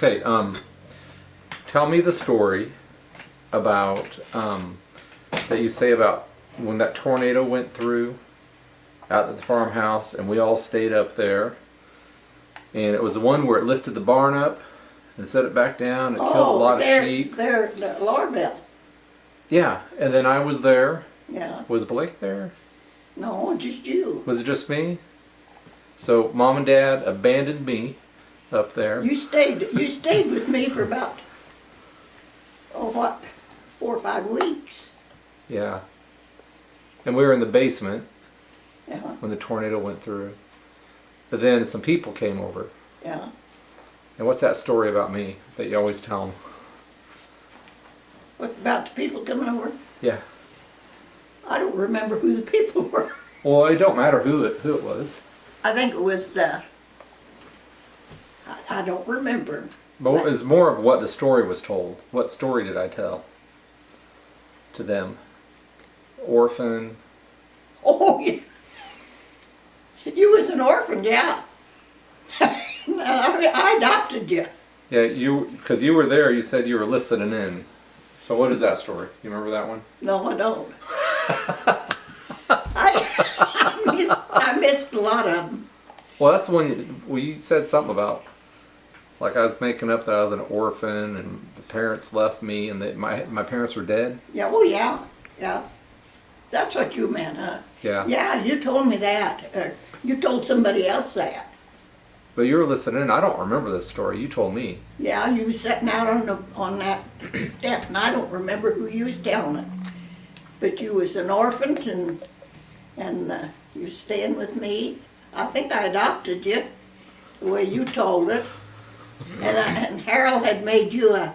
Okay, tell me the story about that you say about when that tornado went through out at the farmhouse and we all stayed up there. And it was the one where it lifted the barn up and set it back down. It killed a lot of sheep. There, Lorville. Yeah, and then I was there. Yeah. Was Blake there? No, just you. Was it just me? So Mom and Dad abandoned me up there. You stayed with me for about, 4 or 5 weeks. Yeah. And we were in the basement Yeah, when the tornado went through. But then some people came over. yeah. And what's that story about me that you always tell them? What about the people coming over? Yeah. I don't remember who the people were. Well, it don't matter who it was. I think it was, I don't remember. But it's more of what the story was told. What story did I tell to them? Orphan. Oh, yeah. You was an orphan, yeah. I adopted you. Yeah, because you were there. You said you were listening in. So what is that story? You remember that one? No, I don't. I missed a lot of them. Well, that's when you said something about, like I was making up that I was an orphan and the parents left me and my parents were dead. Yeah, oh yeah, yeah. That's what you meant, huh? Yeah. Yeah, you told me that. You told somebody else that. But you were listening in. I don't remember this story. You told me. Yeah, you was sitting out on that step, and I don't remember who you was telling it. But you was an orphan, and you was staying with me. I think I adopted you, the way you told it. And Harold had made you a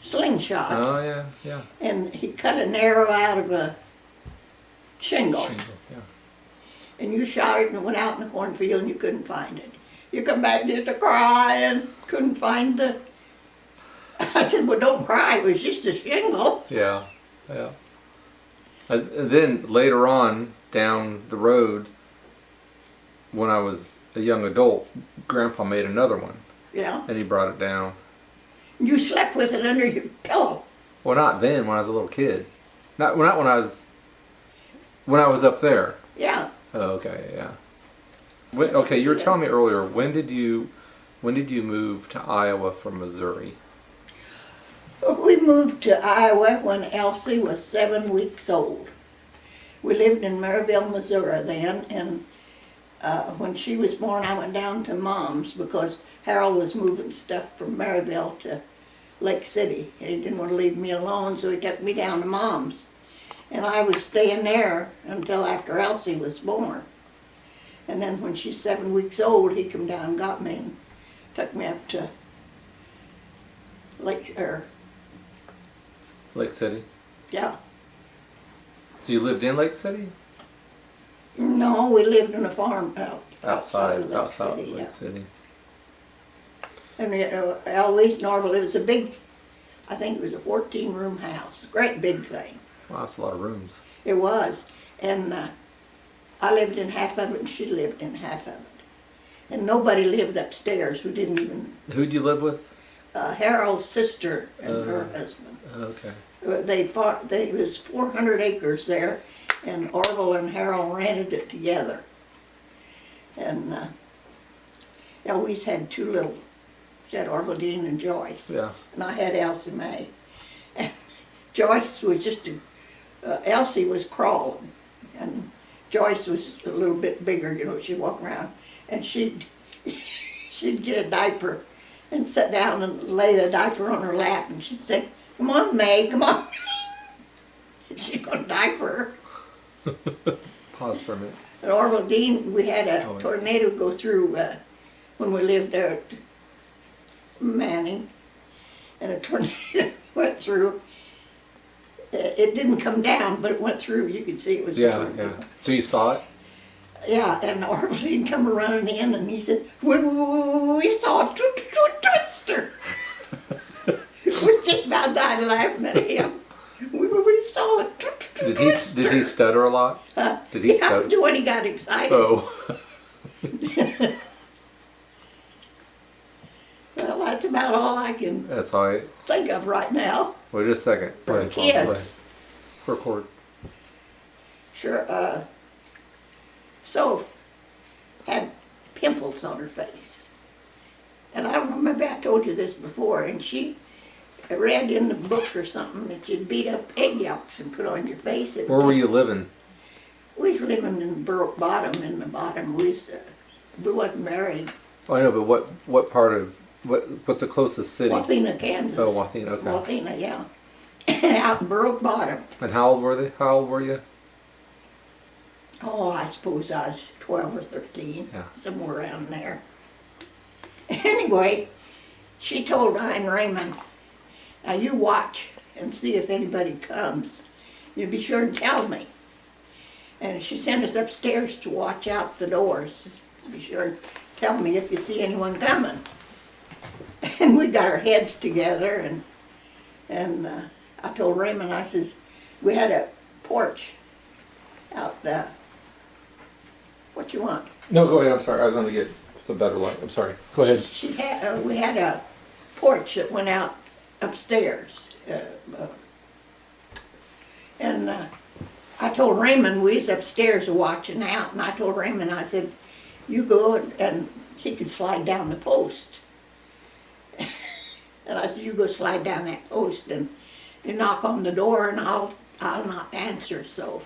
slingshot, Oh yeah, yeah. and he cut an arrow out of a shingle. Shingle, yeah. And you shot it and it went out in the cornfield and you couldn't find it. You come back just to cry and couldn't find the... I said, well, don't cry, it was just a shingle. Yeah, yeah. And then later on, down the road, when I was a young adult, Grandpa made another one, Yeah. and he brought it down. You slept with it under your pillow. Well, not then, when I was a little kid. Not when I was up there. Yeah. Oh, okay, yeah. Okay, you were telling me earlier. When did you move to Iowa from Missouri? We moved to Iowa when Elsie was 7 weeks old. We lived in Maryville, Missouri then, and when she was born, I went down to Mom's because Harold was moving stuff from Maryville to Lake City, and he didn't want to leave me alone, so he took me down to Mom's. And I was staying there until after Elsie was born. And then when she's 7 weeks old, he come down and got me and took me up to Lake City. Yeah. So you lived in Lake City? No, we lived in a farm Outside of Lake yeah. City. And Eloise Norville, it was a big, I think it was a 14-room house, great big thing. Wow, that's a lot of rooms. It was. And I lived in half of it and she lived in half of it. And nobody lived upstairs. We didn't even... Who'd you live with? Harold's sister and her husband. Okay. There was 400 acres there, and Orville and Harold rented it together. And Eloise had 2 little, she had Orville Dean and Joyce. Yeah. And I had Elsie Mae. And Joyce was just Elsie was crawling, and Joyce was a little bit bigger, you know, she'd walk around, and she'd get a diaper and sit down and lay the diaper on her lap, and she'd say, come on, May, come on. And she'd go diaper her. Pause for a minute. And Orville Dean, we had a tornado go through when we lived there at Manning, and a tornado went through. It didn't come down, but it went through. You could see it was a tornado. Yeah. So you saw it? Yeah, and Orville Dean come running in, and he said, we saw a twister. We just about died laughing at him. We saw a twister. Did he stutter a lot? Did he stutter? Yeah, when he got excited. Oh. Well, that's about about all I can That's all right. think of right now Wait just a second. for Play, play. kids. Record. Sure, Soph had pimples on her face. And I don't know, maybe I told you this before, and she read in the book or something that you'd beat up egg yolks and put on your face. Where were you living? We was living in Broke Bottom, in the bottom. We wasn't married. Oh, I know, but what part of what's the closest city? Wathena, Kansas. Oh, Wathena. Okay. Wathena, yeah. Out in Broke Bottom. And how old were they? How old were you? Oh, I suppose I was 12 or 13, Yeah. somewhere around there. Anyway, she told Ryan Raymond, now you watch and see if anybody comes. You be sure to tell me. And she sent us upstairs to watch out the doors. Be sure to tell me if you see anyone coming. And we got our heads together, and I told Raymond, I says, we had a porch out there. What you want? No, go ahead. I'm sorry. I was going to get some better light. I'm sorry. Go ahead. We had a porch that went out upstairs. And I told Raymond, we was upstairs watching out, and I told Raymond, I said, you go and he could slide down the post. And I said, you go slide down that post and you knock on the door and I'll not answer, so.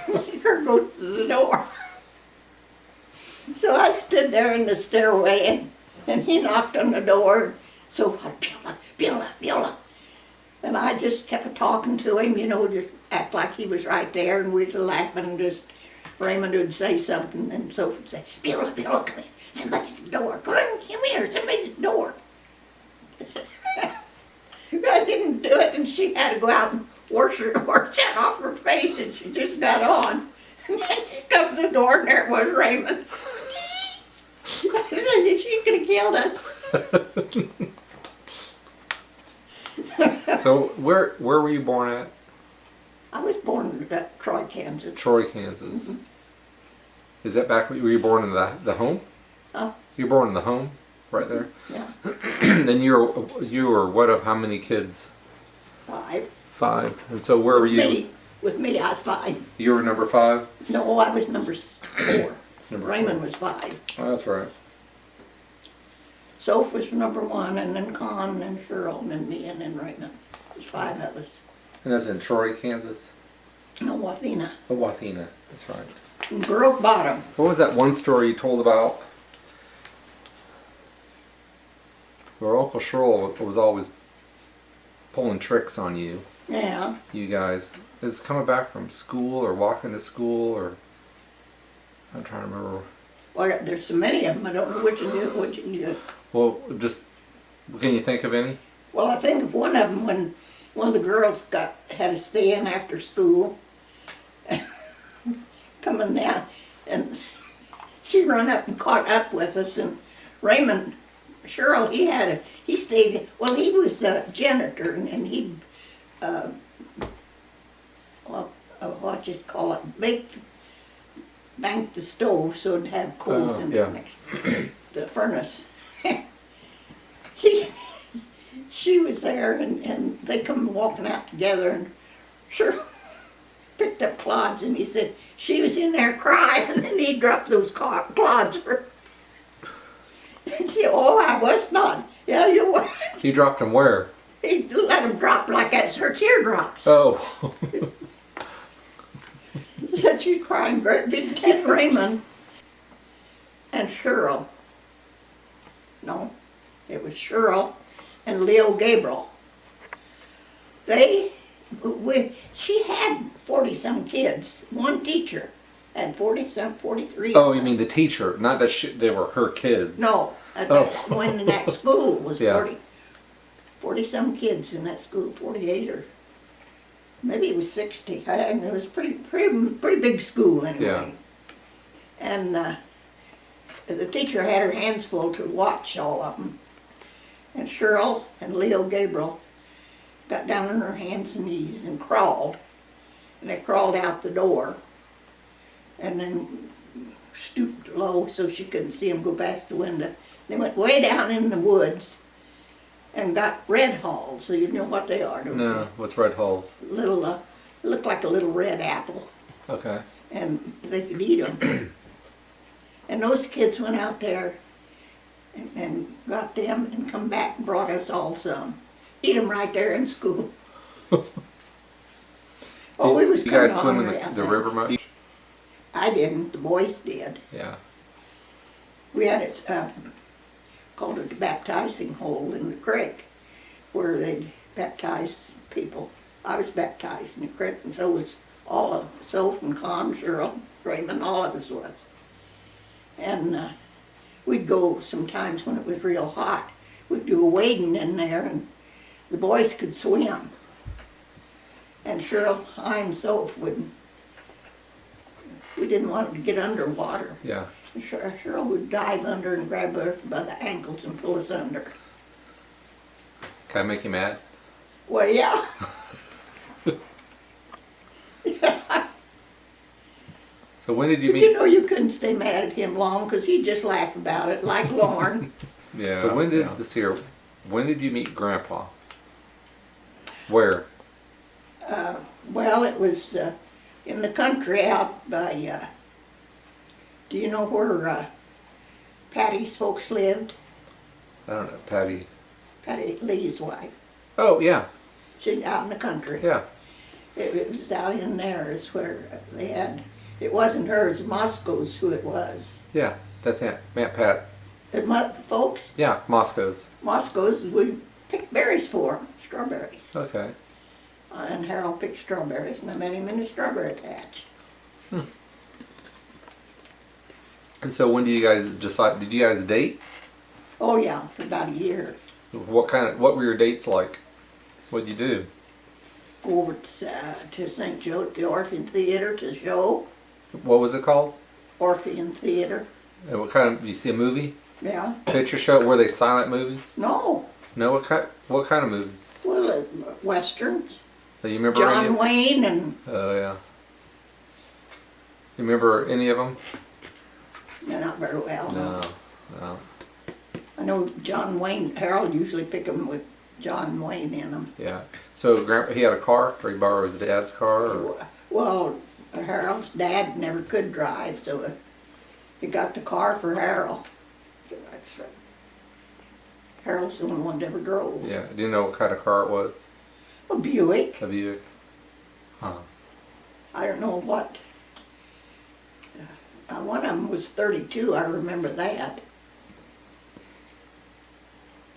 Make her go to the door. So I stood there in the stairway and he knocked on the door. So I, Beulah, Beulah. And I just kept talking to him, you know, just act like he was right there, and we was laughing, and just Raymond would say something and Sophie would say, Beulah, Beulah, come here. Somebody's at the door. Come on, come here, somebody's at the door. I didn't do it, and she had to go out and wash that off her face, and she just got on. And then she comes to the door, and there it was Raymond. I said, she could have killed us. So where were you born at? I was born in Troy, Kansas. Troy, Kansas. Mm-hmm. Is that back? Were you born in the home? Huh? You were born in the home, right there. Yeah, Then you were what of how many kids? 5. 5. And so where were you? With me, I was 5. You were number 5. No, I was number 4. Number Raymond 4. was 5. Oh, that's right. Soph was number 1, and then Con, and Cheryl, and then me, and then Raymond. There's 5 of us. And that's in Troy, Kansas. No, Wathena. Oh, Wathena. That's right. In Broke Bottom. What was that one story you told about where Uncle Sherrill was always pulling tricks on you? Yeah. You guys. Is coming back from school or walking to school or I'm trying to remember. Well, there's so many of them. I don't know which one you do. Well, just can you think of any? Well, I think of one of them when one of the girls had to stay in after school, coming down, and she run up and caught up with us. And Raymond, Cheryl, he stayed. Well, he was a janitor, and he, what you call it, banked the stove so it'd have coals in yeah. it, the furnace. She was there, and they come walking out together, and sure picked up clods, and he said she was in there crying, and then he dropped those clods for. And she, oh, I was not. Yeah, you were. He dropped them where? He let them drop like that's her teardrops. Oh. He said she's crying great big Ken Raymond and Cheryl. No, it was Cheryl and Leo Gabriel. She had 40-some kids. One teacher had 40-some, 43. Oh, you mean the teacher? Not that they were her kids. No, when in that school was Yeah. 40-some kids in that school, 48 or maybe it was 60. It was pretty big school anyway. Yeah. And the teacher had her hands full to watch all of them. And Cheryl and Leo Gabriel got down on her hands and knees and crawled. And they crawled out the door. And then stooped low so she couldn't see him go past the window. They went way down in the woods and got red halls. So you know what they are, don't No, what's red hulls? you? Little, look like a little red apple, Okay. and they could eat them. And those kids went out there and got them and come back and brought us all some. Eat them right there in school. Oh, we was You kind guys of swim in hungry, I the think. river much? I didn't, the boys did. Yeah. We had it, called it the baptizing hole in the creek, where they'd baptize people. I was baptized in the creek, and so was all of, Soph and Con, Cheryl, Raymond, all of us was. And we'd go sometimes when it was real hot. We'd do a wading in there, and the boys could swim. And Cheryl, I and Soph would, we didn't want them to get underwater. Yeah. Cheryl would dive under and grab her by the ankles and pull us under. Can I make you mad? Well, yeah. So when did you But you meet? know you couldn't stay mad at him long because he'd just laugh about it, like Lauren. Yeah. So when did yeah. this here? When did you meet Grandpa? Where? Well, it was in the country out by, do you know where Patty's folks lived? I don't know. Patty. Patty Lee's wife. Oh yeah. She's out in the country. Yeah. It was out in there is where they had, it wasn't hers, Moscow's who it was. Yeah. That's Aunt Pat's. And my folks, Yeah. Moscow's. Moscow's, we picked berries for 'em, strawberries. Okay. And Harold picked strawberries, and I met him in the strawberry patch. And so when did you guys decide? Did you guys date? Oh yeah, for about a year. What were your dates like? What'd you do? Go over to St. Joe at the Orpheum Theater to show. What was it called? Orpheum Theater, And what kind of? You see a movie? yeah. Picture show? Were they silent movies? No, No. What kind of movies? well, westerns. Do you remember any? John Wayne and, Oh yeah. You remember any of them? no, not very well. No. No. I know John Wayne, Harold usually pick them with John Wayne in them. Yeah. So Grandpa, he had a car, or he borrowed his dad's car, or Well, Harold's dad never could drive, so he got the car for Harold. So that's right. Harold's the only one that ever drove. yeah. Do you know what kind of car it was? A Buick, A Buick. Huh. I don't know what. One of them was 32, I remember that.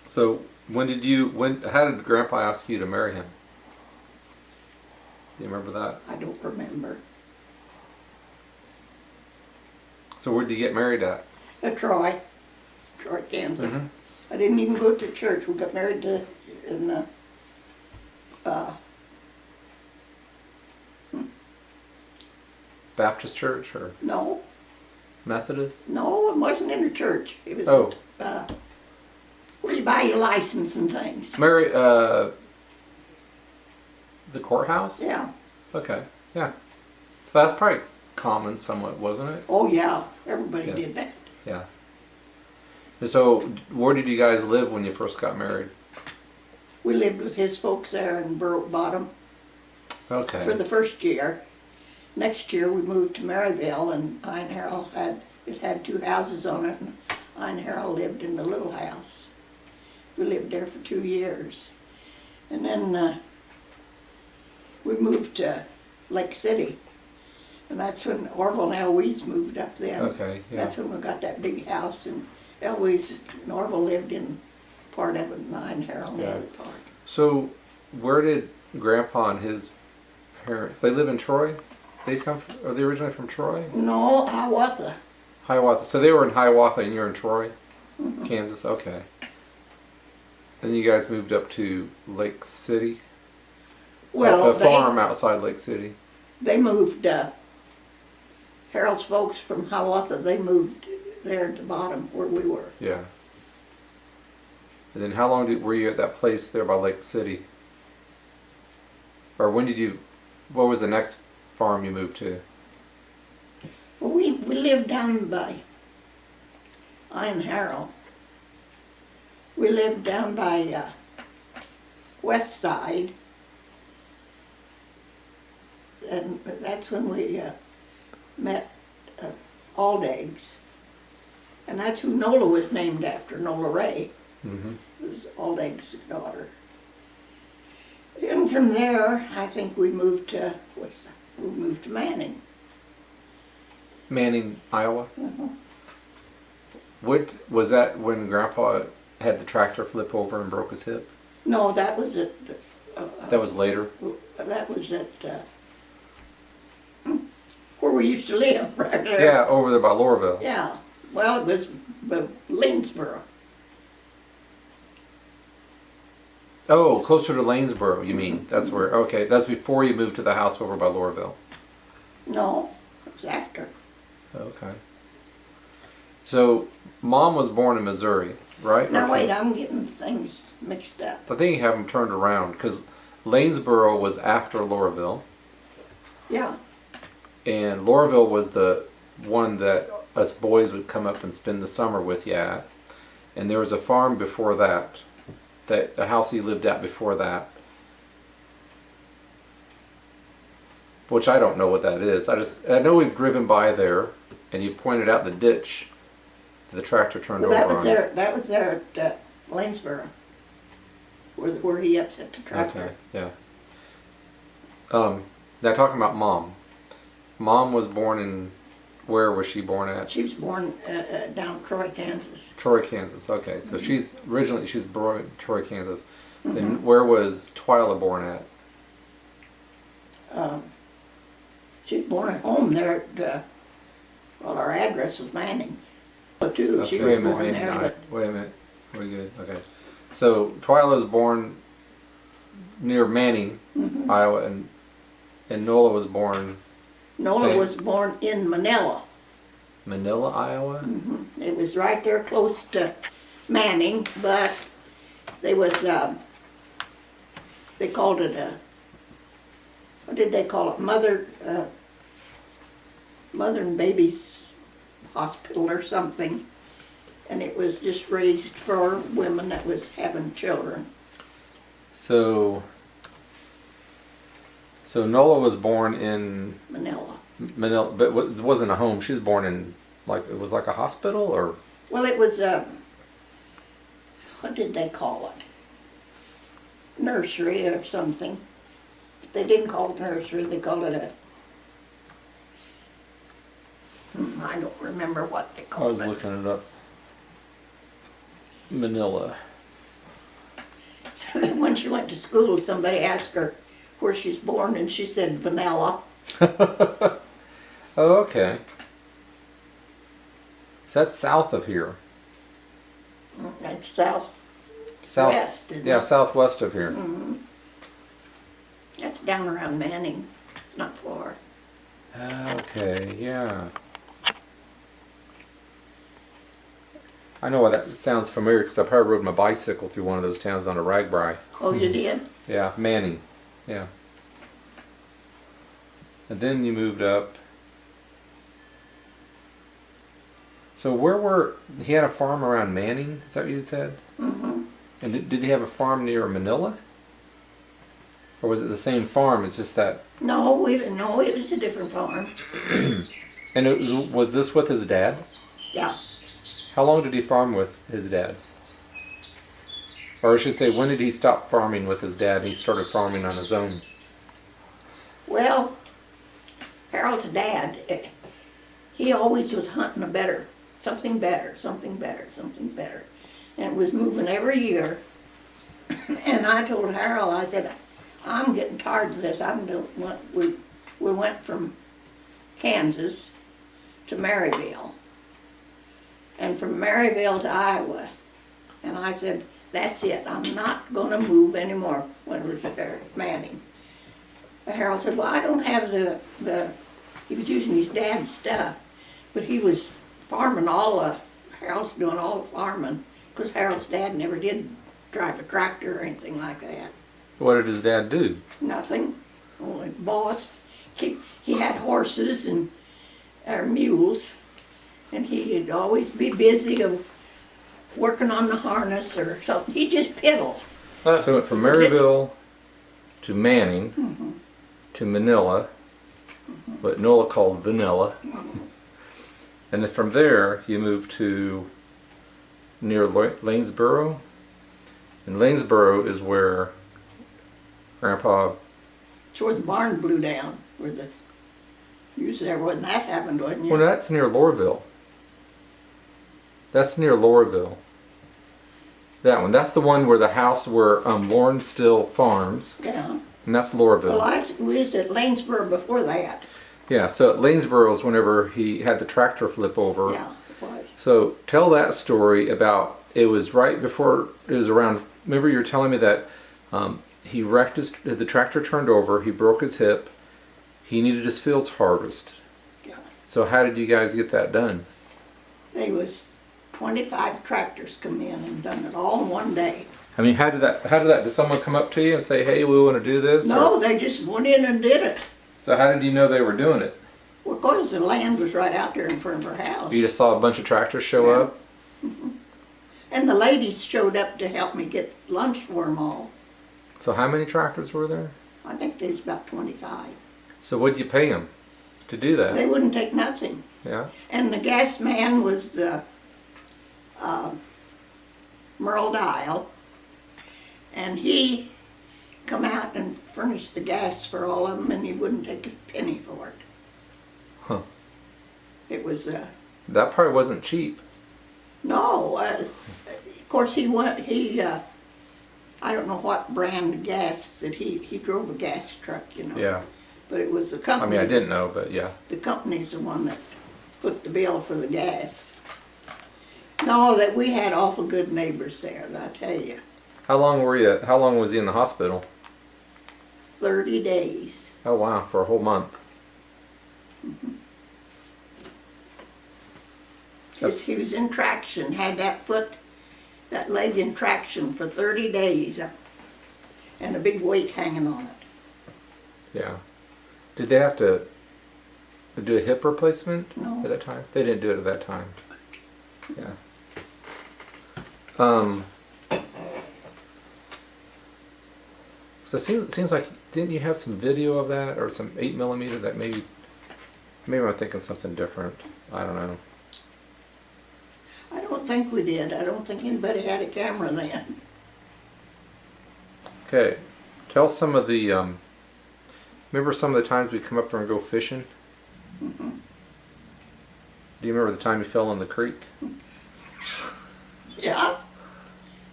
So when did you? How did Grandpa ask you to marry him? Do you remember that? I don't remember. So where did you get married at? Troy, Kansas. Mm-hmm. I didn't even go to church. We got married in the, Baptist church or no, Methodist? no, it wasn't in a church. It was Oh. where you buy your license and things. Mary, the courthouse? Yeah. Okay. Yeah. So that's probably common somewhat, wasn't it? Oh yeah, everybody Yeah. did that. Yeah. And so where did you guys live when you first got married? We lived with his folks there in Burrock Bottom Okay. for the first year. Next year we moved to Maryville, and I and Harold had two houses on it, and I and Harold lived in the little house. We lived there for 2 years. And then we moved to Lake City. And that's when Orville and Eloise moved up then. Okay, yeah. That's when we got that big house, and Eloise and Orville lived in part of it, and I and Harold in the Yeah. other part. So where did Grandpa and his parents, they live in Troy? Are they originally from Troy? No, Hiawatha. Hiawatha. So they were in Hiawatha and you're in Troy, Mm-hmm. Kansas? Okay. And you guys moved up to Lake City? Well, a farm outside Lake City. they moved, Harold's folks from Hiawatha, they moved there at the bottom where we were. Yeah. And then how long were you at that place there by Lake City? Or when did you, what was the next farm you moved to? Well, we lived down by, I and Harold, we lived down by West Side. And that's when we met Aldags. And that's who Nola was named after, Nola Ray. Mm-hmm. It was Aldag's daughter. And from there, I think we moved to Manning. Manning, Iowa. Uh-huh. What was that when Grandpa had the tractor flip over and broke his hip? No, that was at. That was later. That was at where we used to live, right there. Yeah, over there by Laurelville. Yeah. Well, it was Lanesboro. Oh, closer to Lanesboro, you mean? That's where. Okay, that's before you moved to the house over by Laurelville. No, it was after. Okay. So, Mom was born in Missouri, right? Now Or- wait, I'm getting things mixed up. I think you have them turned around because Lanesboro was after Laurelville, Yeah. and Laurelville was the one that us boys would come up and spend the summer with you at. And there was a farm before that, the house he lived at before that, which I don't know what that is. I know we've driven by there, and you pointed out the ditch that the tractor turned Well, over that was on. there. That was there at Lanesboro, where he upset the tractor. Okay, yeah. Now talking about Mom. Mom was born in, where was she born at? She was born down Troy, Kansas. Troy, Kansas. Okay, so she's born in Troy, Kansas. Then where was Twyla born at? She was born at home there at, well, our address was Manning. But too, she was born wait a there, minute. but Wait a minute. We're good. Okay. So Twyla was born near Manning, Iowa, and Nola was born Nola Same. was born in Manila. Manila, Iowa. It was right there close to Manning, but they was, they called it a, what did they call it? Mother and Babies Hospital or something. And it was just raised for women that was having children. So Nola was born in Manila. Manila, but it wasn't a home. She was born in, like, it was like a hospital, or Well, it was what did they call it? Nursery or something. But they didn't call it nursery, they called it a, I don't remember what they I called was it. looking it up. Manila. When she went to school, somebody asked her where she's born, and she said Vanilla. Oh, okay. So that's south of here. That's southwest, South. isn't Yeah, it? southwest of here. That's down around Manning, not far. Okay, yeah. I know why that sounds familiar because I probably rode my bicycle through one of those towns on a Ragbri. Oh, you did? Yeah, Manning. Yeah. And then you moved up. So he had a farm around Manning? Is that what you said? Mm-hmm. And did he have a farm near Manila? Or was it the same farm? It's just that. No, it was a different farm. And was this with his dad? Yeah. How long did he farm with his dad? Or I should say, when did he stop farming with his dad and he started farming on his own? Well, Harold's dad, he always was hunting something better, something better, something better. And it was moving every year. And I told Harold, I said, I'm getting tired of this. We went from Kansas to Maryville. And from Maryville to Iowa. And I said, that's it. I'm not going to move anymore when it was there at Manning. And Harold said, well, I don't have he was using his dad's stuff, but he was farming Harold's doing all the farming, because Harold's dad never did drive a tractor or anything like that. What did his dad do? Nothing, only boss. He had horses and our mules, and he'd always be busy of working on the harness or something. He'd just piddle. So it went from Maryville to Manning to Manila, what Nola called Vanilla. And then from there, you moved to near Lanesboro. And Lanesboro is where Grandpa, It's where the barn blew down, where the, you was there when that happened, wasn't you? well, that's near Lorville. That's near Lorville. That one. That's the one where the house where Lauren still farms. Yeah. And that's Lorville. Well, we was at Lanesboro before that. Yeah, so at Lanesboro is whenever he had the tractor flip over. Yeah, it was. So tell that story about, it was right before, it was around, remember you were telling me that he wrecked the tractor turned over, he broke his hip, he needed his fields harvested. Yeah. So how did you guys get that done? They was 25 tractors come in and done it all in one day. I mean, did someone come up to you and say, hey, we want to do this? No, Or- they just went in and did it. So how did you know they were doing it? Well, of course, the land was right out there in front of our house. You just saw a bunch of tractors show Yeah. up? And the ladies showed up to help me get lunch for them all. So how many tractors were there? I think there was about 25. So what did you pay them to do that? They wouldn't take nothing. Yeah? And the gas man was the Merle Dial. And he come out and furnished the gas for all of them, and he wouldn't take a penny for it. Huh. It was, That probably wasn't cheap. no, of course I don't know what brand of gas that he drove a gas truck, you know. Yeah. But it was the I company. mean, I didn't know, but yeah. The company's the one that put the bill for the gas. No, that we had awful good neighbors there, I tell you. How long was he in the hospital? 30 days. Oh wow, for a whole month. He was in traction, had that leg in traction for 30 days, and a big weight hanging on it. Yeah. Did they have to do a hip replacement No. at that time? They didn't do it at that time. Yeah. So it seems like, didn't you have some video of that or some 8mm that maybe I'm thinking something different. I don't know. I don't think we did. I don't think anybody had a camera then. Okay. Tell some of the, remember some of the times we come up there and go fishing? Mm-hmm. Do you remember the time you fell in the creek? Yeah.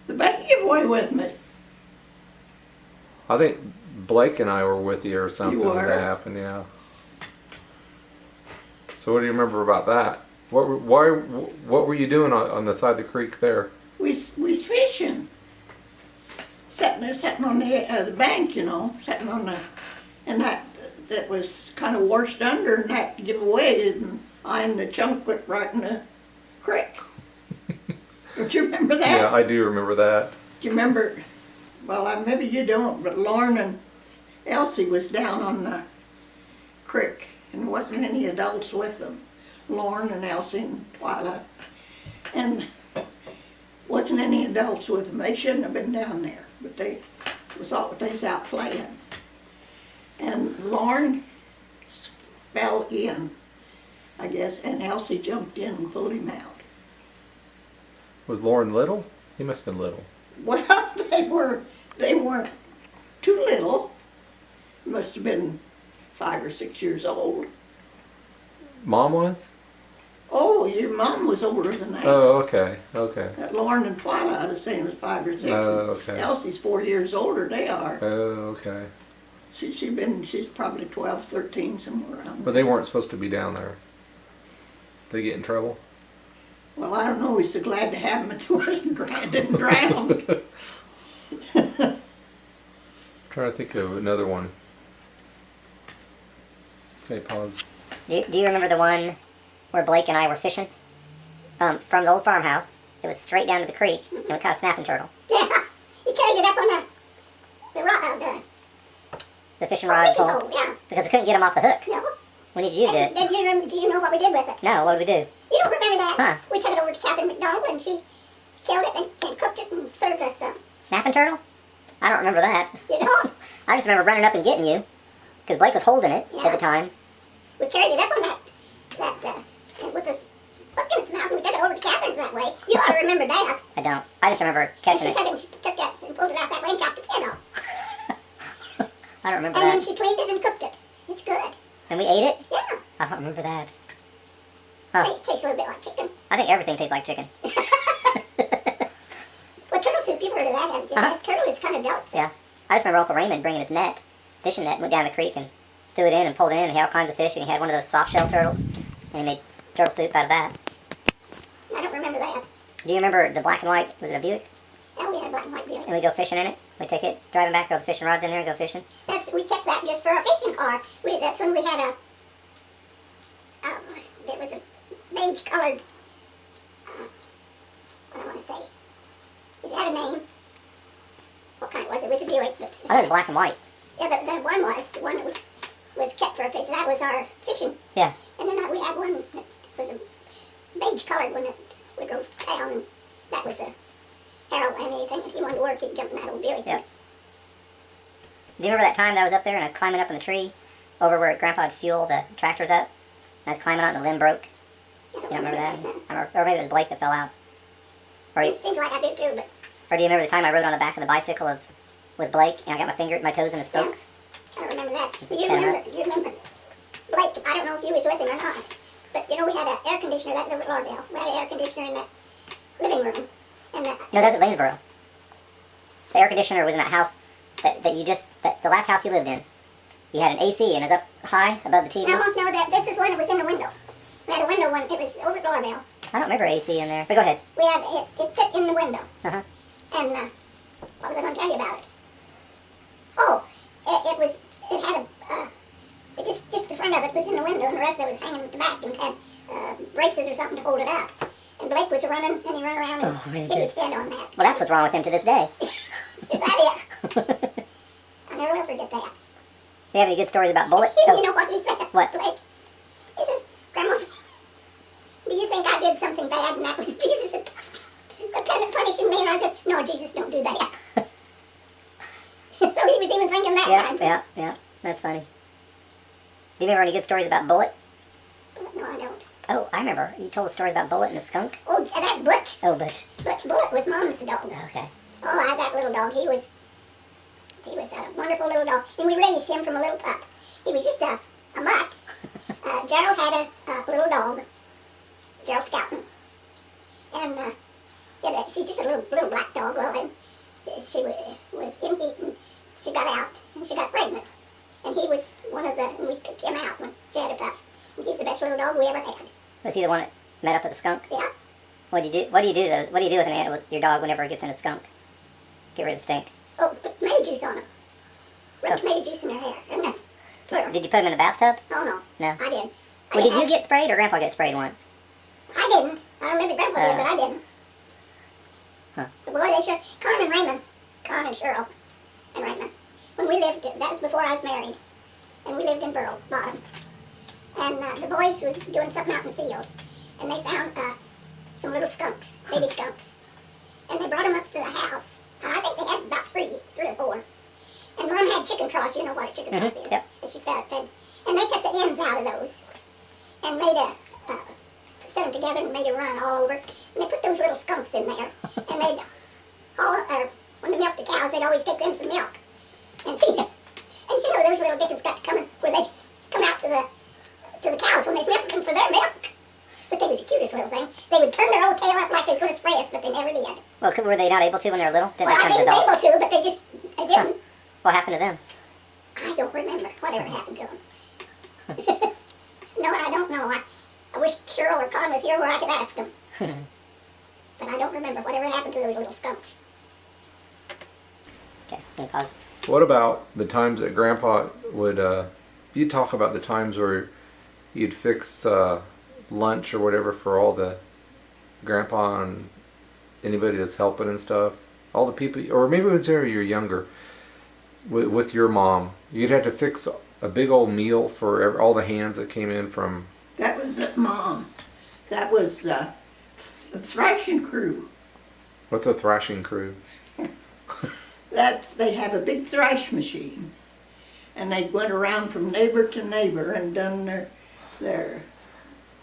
The baby boy with me. I think Blake and I were with you or something You when were? that happened, yeah. So what do you remember about that? What were you doing on the side of the creek there? We was fishing. Sitting on the bank, you know, sitting on the, and that was kind of washed under and that give away, and I and the chunk went right in the creek. Don't you remember that? Yeah, I do remember that. Do you remember? Well, maybe you don't, but Lauren and Elsie was down on the creek, and there wasn't any adults with them. Lauren and Elsie and Twyla, and wasn't any adults with them. They shouldn't have been down there, but they thought they was out playing. And Lauren fell in, I guess, and Elsie jumped in and pulled him out. Was Lauren little? He must have been little. Well, they weren't too little. Must have been 5 or 6 years old. Mom was? Oh, your mom was older than that. Oh, okay, okay. Lauren and Twyla, I was saying, was 5 or 6. Oh, okay. Elsie's 4 years older, they are. Oh, okay. She's probably 12, 13, somewhere around But there. they weren't supposed to be down there. They get in trouble? Well, I don't know, we're so glad to have them if they didn't drown. Trying to think of another one. Okay, pause. Do you remember the one where Blake and I were fishing? From the old farmhouse. It was straight down to the creek, and we caught a snapping turtle. Yeah, he carried it up on the The fishing rod fishing pole. pole, yeah. Because we couldn't get him off the hook. No, When did you do And it? then do you know what we did with it? No, what did we do? You don't remember that? Huh. We took it over to Catherine McDonald and she killed it and cooked it and served us some. Snapping turtle? I don't remember that. You know? I just remember running up and getting you. Because Blake was holding it at Yeah. the time. We carried it up on and with a hook in its mouth and we took it over to Catherine's that way. You ought to remember that. I don't. I just remember And catching she it. took it and she took that and pulled it out that way and chopped its head off. I don't remember And then that. she cleaned it and cooked it. It's good. And we ate it? Yeah. I don't remember that. Huh. Tastes a little bit like chicken. I think everything tastes like chicken. Well, turtle soup, you've heard of that, haven't you? Uh-huh. That turtle is kind of delicate. Yeah. I just remember Uncle Raymond bringing his net, fishing net, went down the creek and threw it in and pulled it in. And he had all kinds of fish, and he had one of those soft shell turtles, and he made turtle soup out of that. I don't remember that. Do you remember the black and white? Was it a Buick? Yeah, we had a black and white Buick. And we go fishing in it. We take it, driving back, throw the fishing rods in there, and go fishing. We kept that just for our fishing car. That's when we had it was a beige colored, what do I want to say? It had a name. What kind was it? It was a Buick, but I thought it was black and white. yeah, the one that was kept for our fish. That was our fishing. Yeah. And then we had one that was a beige colored one that we drove to town, and that was a Harold. And anything if he wanted to work, he'd jump in that old Buick. Yep. Do you remember that time that I was up there and I was climbing up in the tree over where Grandpa had fueled the tractors up? And I was climbing out and the limb broke. I You don't remember that? Or maybe it was Blake that fell out. Or, Seems like I do too, but or do you remember the time I rode on the back of the bicycle with Blake and I got my toes in the spokes? I don't remember that. Do Ten you remember Blake? I don't know if you was with him or not, but you know we had an air conditioner. That was over at Lauderdale. We had an air conditioner in that living room, and No, that's at Lanesboro. The air conditioner was in that house that the last house you lived in. You had an AC and it was up high above the TV. no, that this is when it was in the window. We had a window one. It was over at Lauderdale. I don't remember AC in there. But go ahead. We had it fit in the window, Uh-huh. and what was I going to tell you about it? Oh, it had just the front of it was in the window, and the rest of it was hanging at the back and had braces or something to hold it up. And Blake was running, and he ran around and really hit his head on that. Well, that's what's wrong with him to this day. Is that it? I never will forget that. Do you have any good stories about Bullet? You know what he said? What? Blake, he says, Grandma, do you think I did something bad and that was Jesus punishing me? And I said, no, Jesus don't do that. So he was even thinking that time. Yeah. That's funny. Do you remember any good stories about Bullet? No, I don't. Oh, I remember. You told us stories about Bullet and the skunk. Oh, that's Butch. Oh, but Butch Bullet was Mom's dog. okay. Oh, I had that little dog. He was a wonderful little dog. And we raised him from a little pup. He was just a mutt. Gerald had a little dog, Gerald Scouten. And she's just a little black dog. Well, and she was in heat, and she got out, and she got pregnant. And he was and we picked him out when she had her pups. And he's the best little dog we ever had. Was he the one that met up with the skunk? Yeah. What do you do? What do you do with an animal, with your dog whenever it gets in a skunk? Get rid of the stink. Oh, put tomato juice on him. Rub Oh. tomato juice in her hair. And then put her. Did you put him in the bathtub? Oh, no. No. I didn't. Well, did you get sprayed or Grandpa get sprayed once? I didn't. I don't remember Grandpa did, but I didn't. Huh. But boy, they sure. Con and Cheryl and Raymond. When we lived, that was before I was married. And we lived in Burl Bottom. And the boys was doing something out in the field. And they found some little skunks, baby skunks. And they brought them up to the house. And I think they had about three or four. And Mom had chicken troughs. You know what a chicken trough is. Yep. That she fed. And they took the ends out of those. And made set them together and made a run all over. And they put those little skunks in there. And they'd when they milked the cows, they'd always take them some milk and feed them. And you know, those little dickens got to come in where they come out to the cows when they milked them for their milk. But they was the cutest little thing. They would turn their old tail up like they was going to spray us, but they never did. Well, were they not able to when they were little? Didn't Well, they I come to think adult? was able to, but they didn't. What happened to them? I don't remember whatever happened to them. No, I don't know. I wish Cheryl or Con was here where I could ask them. But I don't remember whatever happened to those little skunks. Okay, let me pause. What about the times that Grandpa would, you talk about the times where you'd fix lunch or whatever for all the Grandpa and anybody that's helping and stuff, all the people, or maybe it was there you're younger, with your mom. You'd have to fix a big old meal for all the hands that came in from? That was Mom. That was the thrashing crew. What's a thrashing crew? They have a big thrash machine, and they went around from neighbor to neighbor and done their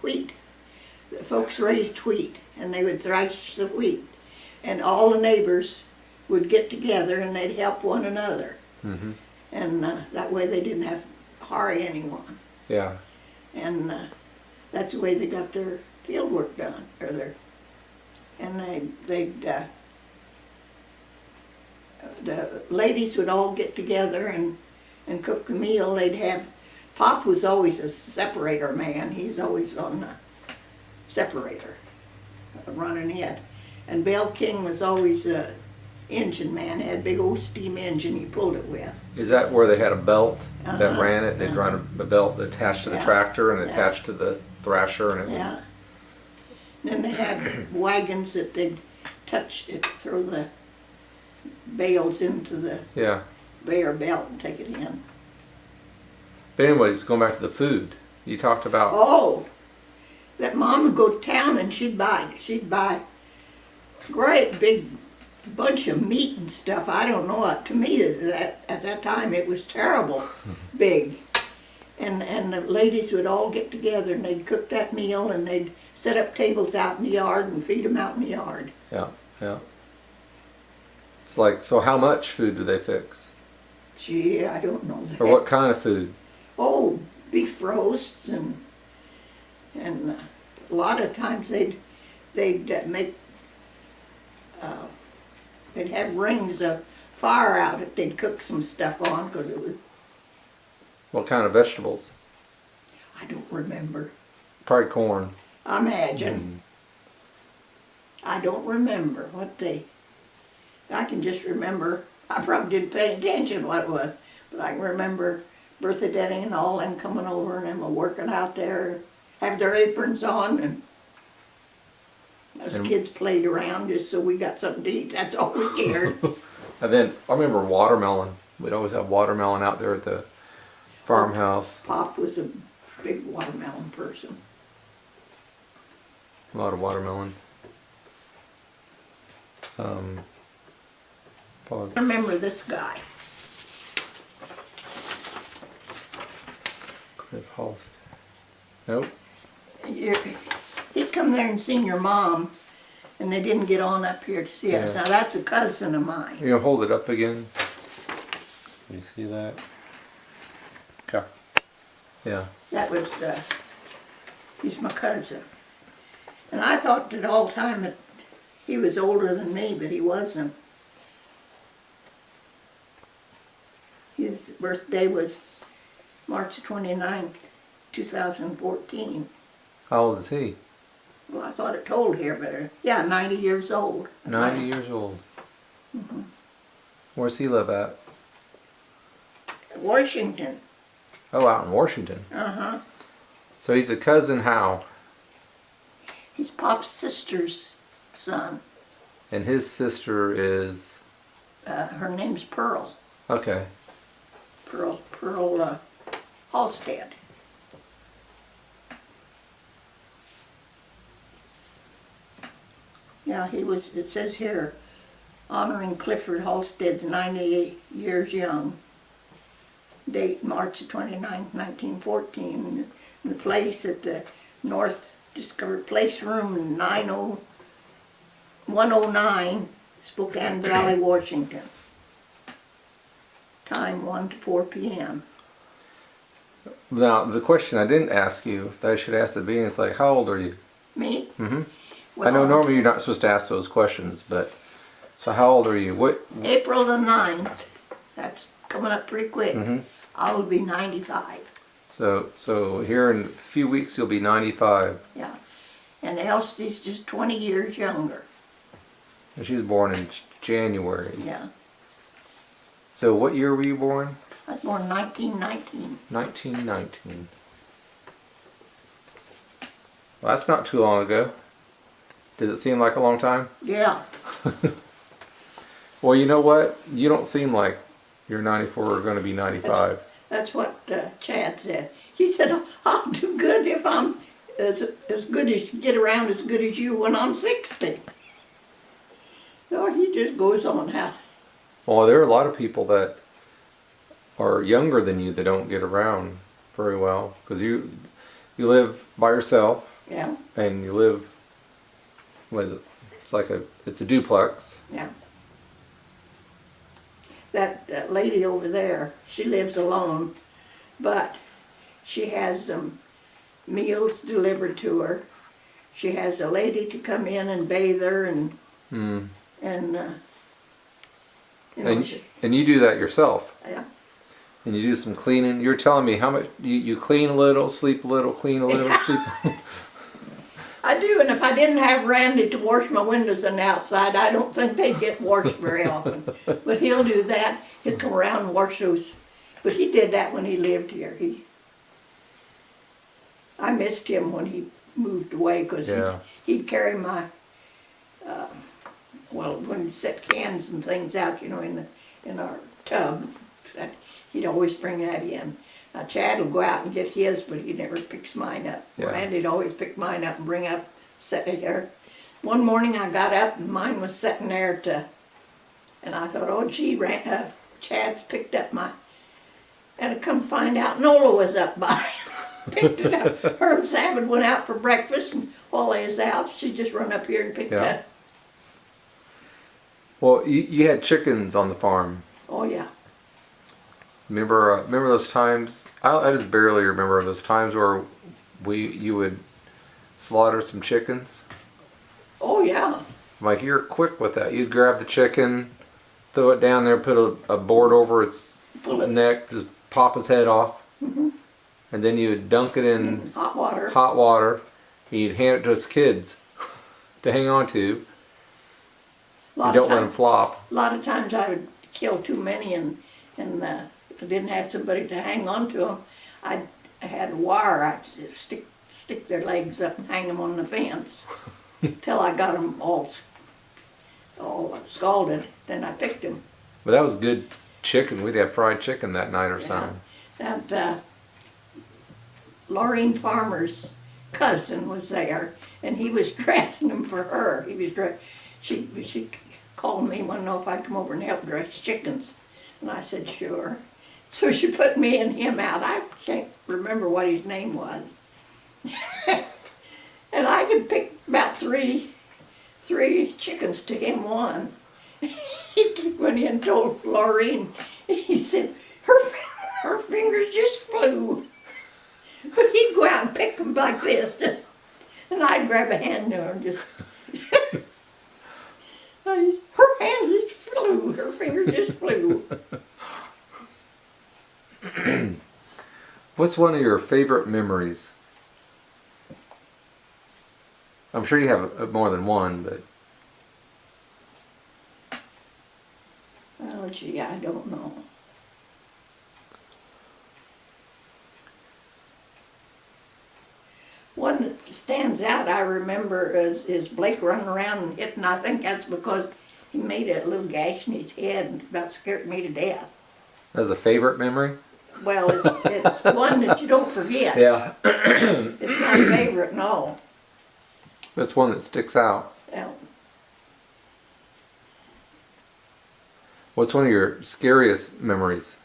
wheat. The folks raised wheat, and they would thrash the wheat, and all the neighbors would get together and they'd help one another, and that way they didn't have to hurry anyone, Yeah. and that's the way they got their field work done, and they'd the ladies would all get together and cook the meal. They'd have, Pop was always a separator man. He's always on the separator, running it. And Bill King was always a engine man. He had a big old steam engine he pulled it with. Is that where they had a belt that Uh-huh. ran it? They'd run a belt that attached to the Yeah. tractor and Yeah. attached to the thrasher, and it would, Yeah. Then they had wagons that they'd throw the bales into the yeah. conveyor belt and take it in. But anyways, going back to the food, you talked about. Oh, that Mom would go to town and she'd buy great big bunch of meat and stuff. I don't know, to me at that time it was terrible big. And the ladies would all get together and they'd cook that meal and they'd set up tables out in the yard and feed them out in the yard. Yeah, yeah. It's like, so how much food do they fix? Gee, I don't know that. Or what kind of food? Oh, beef roasts and a lot of times they'd make they'd have rings of fire out that they'd cook some stuff on because it was, What kind of vegetables? I don't remember. Probably corn. I imagine. I don't remember what I can just remember, I probably didn't pay attention what it was, but I can remember Bertha Denny and all them coming over and them working out there, have their aprons on, and us And- kids played around just so we got something to eat. That's all we cared. And then I remember watermelon. We'd always have watermelon out there at the farmhouse. Pop was a big watermelon person. A lot of watermelon. Pause. I remember this guy. Cliff Halstead. Nope. He'd come there and seen your mom, and they didn't get on up here to see us. Yeah. Now that's a cousin of mine. You gonna hold it up again? You see that? Okay. Yeah. That was, he's my cousin. And I thought that all the time that he was older than me, but he wasn't. His birthday was March 29th, 2014. How old is he? Well, I thought it told here, but yeah, 90 years old. 90 years old. Where's he live at? Washington. Oh, out in Washington. Uh-huh. So he's a cousin how? He's Pop's sister's son. And his sister is, Her name's Pearl. okay. Pearl Halstead. Yeah, he was, it says here, honoring Clifford Halstead's 98 years young. Date March 29th, 1914. And the place at the North Discovery Place Room 109, Spokane Valley, Washington. Time 1 to 4 p.m. Now, the question I didn't ask you, that I should ask the being, is like, how old are you? Me? Mm-hmm. Well, I know normally you're not supposed to ask those questions, but, so how old are you? What? April the 9th, that's coming up pretty quick. Mm-hmm. I will be 95, So here in a few weeks you'll be 95. yeah. And Elsie's just 20 years younger, And she was born in January. yeah. So what year were you born? I was born 1919. 1919. Well, that's not too long ago. Does it seem like a long time? Yeah, Well, you know what? You don't seem like you're 94 or going to be 95. That's what Chad said. He said, I'll do good if I'm as good as, get around as good as you when I'm 60. So he just goes on how. Well, there are a lot of people that are younger than you that don't get around very well because you live by yourself Yeah, and you live. What is it? It's a duplex. yeah. That lady over there, she lives alone, but she has meals delivered to her. She has a lady to come in and bathe her and Mm. you know, she, And you do that yourself. yeah. And you do some cleaning. You're telling me how much you clean a little, sleep a little, clean a little, sleep. I do, and if I didn't have Randy to wash my windows on the outside, I don't think they'd get washed very often. But he'll do that. He'll come around and wash those. But he did that when he lived here. I missed him when he moved away because Yeah. he'd carry my, when he set cans and things out, you know, in our tub, he'd always bring that in. Chad will go out and get his, but he never picks mine up. Yeah. Randy'd always pick mine up and bring up, set it there. One morning I got up and mine was sitting there and I thought, oh gee, Chad's picked up my, and I come find out Nola was up by picked it up. Her and Sam had went out for breakfast, and while they was out, she just run up here and picked it Yeah. up. Well, you had chickens on the farm. Oh yeah. Remember those times? I just barely remember those times where you would slaughter some chickens. Oh yeah. Like you're quick with that. You'd grab the chicken, throw it down there, put a board over its Pull it neck, just pop its head off, and then you would dunk it in in hot water. hot water. And you'd hand it to us kids to hang on to. You Lot don't of let them times, flop. a lot of times I would kill too many, and if I didn't have somebody to hang on to them, I had a wire. I'd just stick their legs up and hang them on the fence till I got them all scalded. Then I picked them. But that was good chicken. We'd have fried chicken that night or something. That Laureen Farmer's cousin was there, and he was dressing them for her. She called me, wanted to know if I'd come over and help dress chickens, and I said sure. So she put me and him out. I can't remember what his name was, and I could pick about three chickens to him one. He went in and told Laureen. He said her fingers just flew. But he'd go out and pick them like this, and I'd grab a hand to her and just. Her hand just flew. Her finger just flew. What's one of your favorite memories? I'm sure you have more than one, but Oh gee, I don't know. One that stands out, I remember, is Blake running around and hitting. I think that's because he made a little gash in his head and about scared me to death. that's a favorite memory. Well, it's one that you don't forget. Yeah, It's not a favorite, no. that's one that sticks out. Well, What's one of your scariest memories?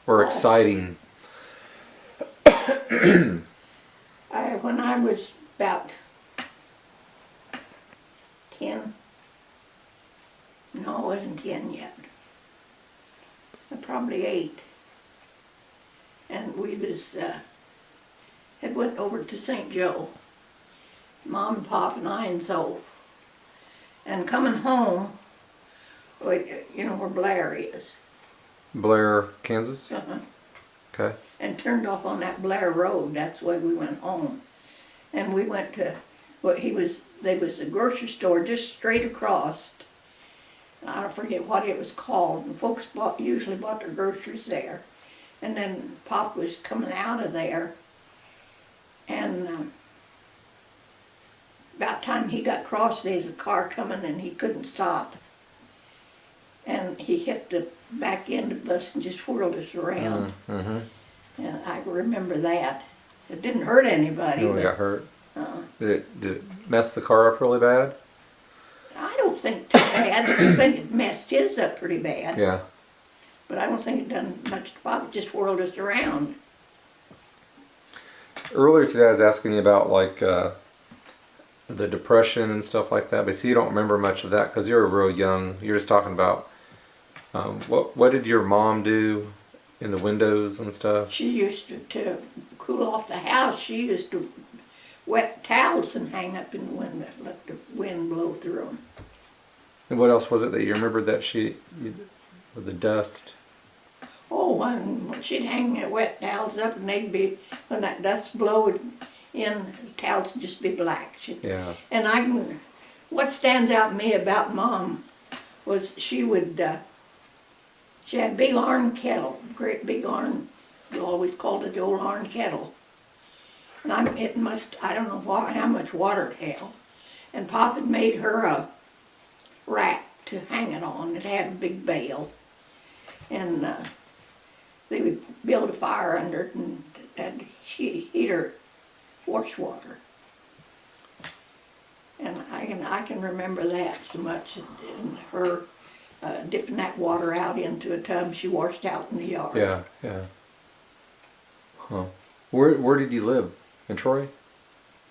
Or exciting? when I was about 10, no, I wasn't 10 yet. Probably 8. And we had went over to St. Joe, Mom and Pop and I and Soph. And coming home, you know where Blair is, Blair, Kansas? Okay. and turned off on that Blair Road. That's why we went home. And we went to, there was a grocery store just straight across. I don't forget what it was called, and folks usually bought their groceries there. And then Pop was coming out of there, and about time he got across, there's a car coming and he couldn't stop. and he hit the back end of the bus and just whirled us around. Mm-hmm. And I remember that. It didn't hurt anybody, No one got but hurt. uh, Did it mess the car up really bad? I don't think too bad. I think it messed his up pretty bad. Yeah. But I don't think it done much to Bob. It just whirled us around. Earlier today, I was asking you about like the depression and stuff like that, but see, you don't remember much of that because you're real young. You're just talking about what did your mom do in the windows and stuff? She used to cool off the house. She used to wet towels and hang up in the window, let the wind blow through them. And what else was it that you remembered that with the dust? Oh, and she'd hang the wet towels up, and they'd be, when that dust blowed in, the towels would just be black. Yeah. And what stands out to me about Mom was she had a big iron kettle, great big iron, you always called it the old iron kettle. And I don't know how much water it held. And Pop had made her a rack to hang it on. It had a big bale. And they would build a fire under it, and she'd heat her wash water. And I can remember that so much, and her dipping that water out into a tub she washed out in the yard. Yeah. Yeah. Huh. Where did you live? In Troy?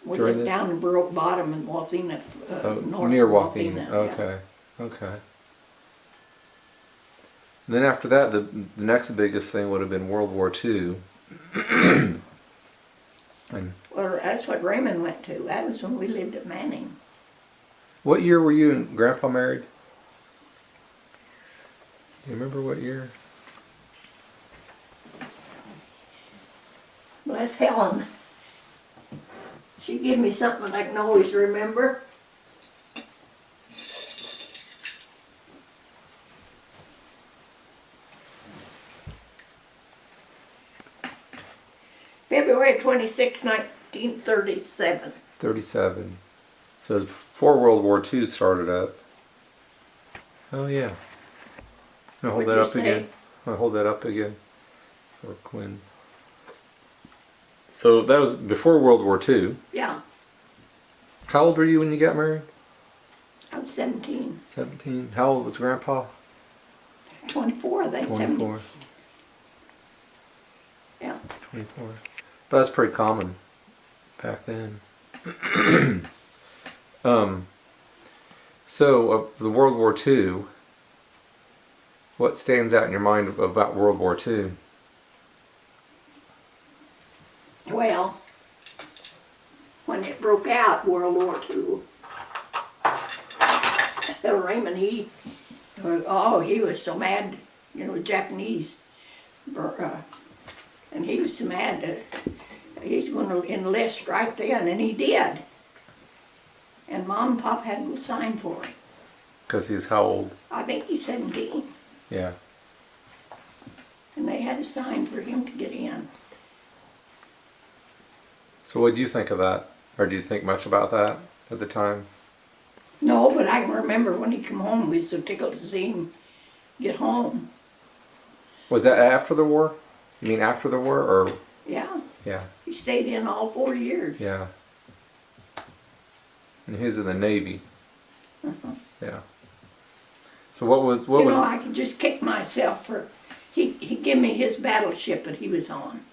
We During lived this? down in Baroque Bottom in Wathena, north Near of Wathena. yeah. Okay. Okay. And then after that, the next biggest thing would have been World War II. And Well, that's what Raymond went to. That was when we lived at Manning. what year were you and Grandpa married? Do you remember what year? Bless Helen. She gave me something I can always remember. February 26, 1937. 37. So before World War II started up. Oh yeah. I'll hold What'd that you up say? again. I'll hold that up again. For Quinn. So that was before World War II. Yeah, How old were you when you got married? I was 17. 17. How old was Grandpa? 24, I think. 24. Yeah. 24. But that's pretty common back then. So the World War II, what stands out in your mind about World War II? Well, when it broke out, World War II, Raymond, he was so mad, Japanese, and he was so mad that he's going to enlist right then, and he did. And Mom and Pop had to go sign for him. Because he's how old? I think he's 17, Yeah. and they had to sign for him to get in. So what do you think of that? Or do you think much about that at the time? No, but I can remember when he come home, we were so tickled to see him get home. Was that after the war? You mean after the war or? Yeah, Yeah. he stayed in all 4 years. Yeah. And he was in the Navy. Uh-huh. Yeah. So what was I could just kick myself for, he gave me his battleship that he was on.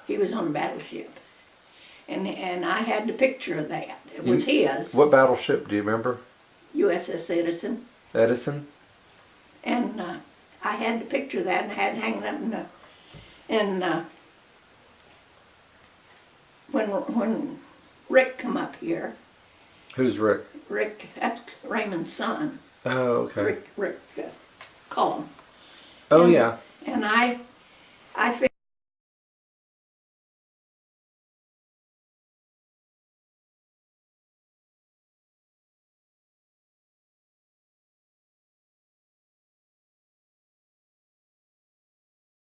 He was on a battleship. And I had the picture of that. It was his, what battleship do you remember? USS Edison. Edison? And I had the picture of that and I had it hanging up when Rick come up here, Who's Rick? Rick, that's Raymond's son, Oh, okay. Rick Cullum. Oh And- yeah. And I